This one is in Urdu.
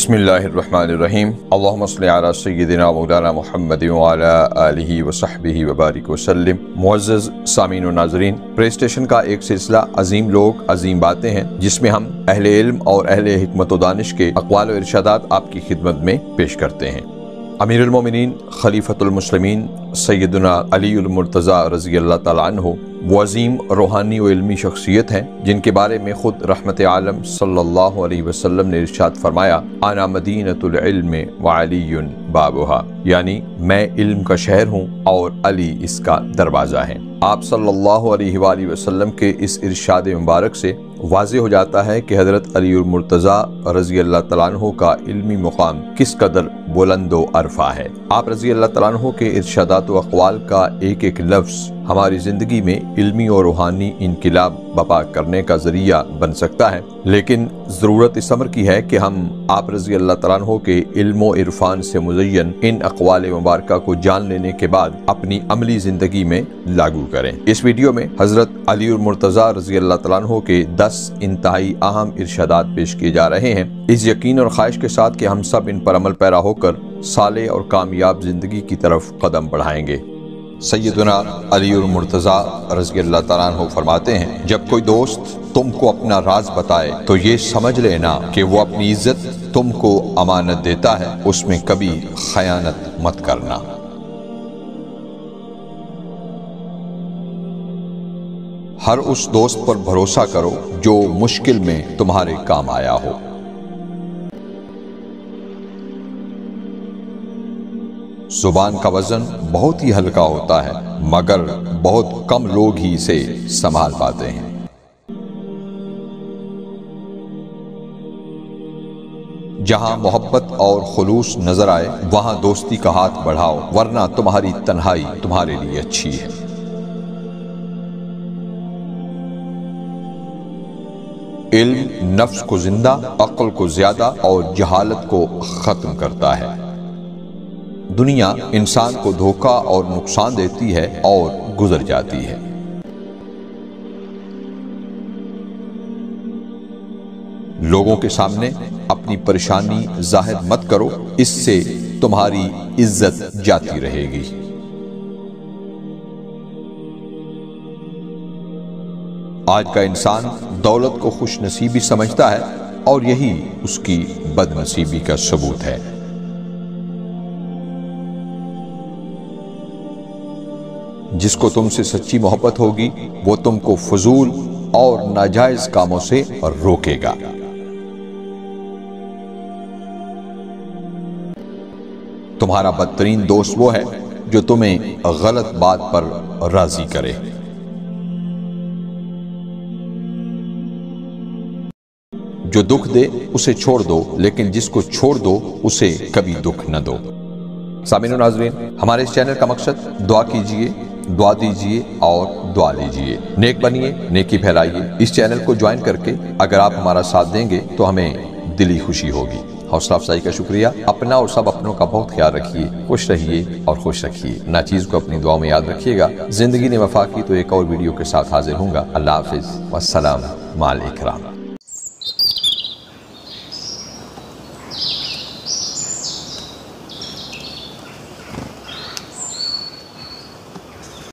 بسم اللہ الرحمن الرحیم اللہم صلی علی سیدنا مولانا محمد وعلی آلہ وصحبہ وبارک وسلم۔ معزز سامعین و ناظرین، پلے اسٹیشن کا ایک سلسلہ عظیم لوگ عظیم باتیں ہیں، جس میں ہم اہل علم اور اہل حکمت و دانش کے اقوال و ارشادات آپ کی خدمت میں پیش کرتے ہیں۔ امیر المومنین خلیفۃ المسلمین سیدنا علی المرتضیٰ رضی اللہ تعالیٰ عنہ وہ عظیم روحانی و علمی شخصیت ہیں جن کے بارے میں خود رحمت عالم صلی اللہ علیہ وسلم نے ارشاد فرمایا، انا مدینۃ العلم وعلی بابھا، یعنی میں علم کا شہر ہوں اور علی اس کا دروازہ ہے۔ آپ صلی اللہ علیہ وآلہ وسلم کے اس ارشاد مبارک سے واضح ہو جاتا ہے کہ حضرت علی المرتضیٰ رضی اللہ تعالیٰ عنہ کا علمی مقام کس قدر بلند و عرفہ ہے۔ آپ رضی اللہ تعالیٰ عنہ کے ارشادات و اقوال کا ایک ایک لفظ ہماری زندگی میں علمی اور روحانی انقلاب برپا کرنے کا ذریعہ بن سکتا ہے، لیکن ضرورت اس امر کی ہے کہ ہم آپ رضی اللہ تعالیٰ عنہ کے علم و عرفان سے مزین ان اقوال مبارکہ کو جان لینے کے بعد اپنی عملی زندگی میں لاگو کریں۔ اس ویڈیو میں حضرت علی المرتضیٰ رضی اللہ تعالیٰ عنہ کے 10 انتہائی اہم ارشادات پیش کیے جا رہے ہیں، اس یقین اور خواہش کے ساتھ کہ ہم سب ان پر عمل پیرا ہو کر صالح اور کامیاب زندگی کی طرف قدم بڑھائیں گے۔ سیدنا علی المرتضیٰ رضی اللہ تعالیٰ عنہ فرماتے ہیں، جب کوئی دوست تم کو اپنا راز بتائے تو یہ سمجھ لینا کہ وہ اپنی عزت تم کو امانت دیتا ہے، اس میں کبھی خیانت مت کرنا۔ ہر اس دوست پر بھروسہ کرو جو مشکل میں تمہارے کام آیا ہو۔ زبان کا وزن بہت ہی ہلکا ہوتا ہے، مگر بہت کم لوگ ہی اسے سنبھال پاتے ہیں۔ جہاں محبت اور خلوص نظر آئے وہاں دوستی کا ہاتھ بڑھاؤ، ورنہ تمہاری تنہائی تمہارے لیے اچھی ہے۔ علم نفس کو زندہ، عقل کو زیادہ اور جہالت کو ختم کرتا ہے۔ دنیا انسان کو دھوکہ اور نقصان دیتی ہے اور گزر جاتی ہے۔ لوگوں کے سامنے اپنی پریشانی ظاہر مت کرو، اس سے تمہاری عزت جاتی رہے گی۔ آج کا انسان دولت کو خوش نصیبی سمجھتا ہے اور یہی اس کی بد نصیبی کا ثبوت ہے۔ جس کو تم سے سچی محبت ہوگی وہ تم کو فضول اور ناجائز کاموں سے روکے گا۔ تمہارا بدترین دوست وہ ہے جو تمہیں غلط بات پر راضی کرے۔ جو دکھ دے اسے چھوڑ دو، لیکن جس کو چھوڑ دو اسے کبھی دکھ نہ دو۔ سامعین و ناظرین، ہمارے اس چینل کا مقصد دعا کیجئے، دعا دیجئے اور دعا لیجئے، نیک بنیے، نیکی پھیلائیے۔ اس چینل کو جوائن کر کے اگر آپ ہمارا ساتھ دیں گے تو ہمیں دلی خوشی ہوگی۔ حوصلہ افزائی کا شکریہ۔ اپنا اور سب اپنوں کا بہت خیال رکھیے، خوش رہیے اور خوش رکھیے۔ ناچیز کو اپنی دعاؤں میں یاد رکھیے گا۔ زندگی نے وفا کی تو ایک اور ویڈیو کے ساتھ حاضر ہوں گا۔ اللہ حافظ والسلام مع الاکرام۔